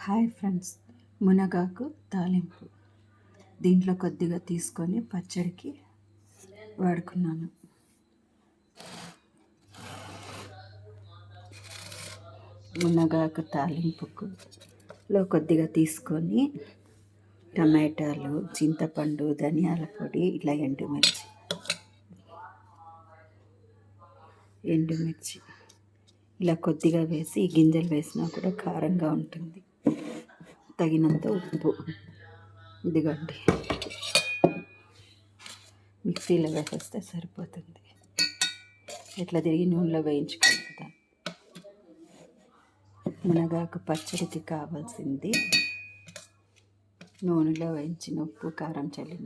Hi friends, మునగాకు తాలింపు దీంట్లో కొద్దిగా తీసుకొని పచ్చడికి వాడుకున్నాను. మునగాకు తాలింపులో కొద్దిగా తీసుకొని టమాటాలు, చింతపండు, ధనియాల పొడి, ఇలా ఎండుమిర్చి ఇలా కొద్దిగా వేసి గింజలు వేసినా కూడా కారంగా ఉంటుంది. తగినంత ఉప్పు, ఇదిగోండి మిక్సీలో వేసేస్తే సరిపోతుంది. ఇట్లా తిరిగి నూనెలో వేయించుకుంటా. మునగాకు పచ్చడికి కావాల్సింది నూనెలో వేయించిన ఉప్పు, కారం చల్లిన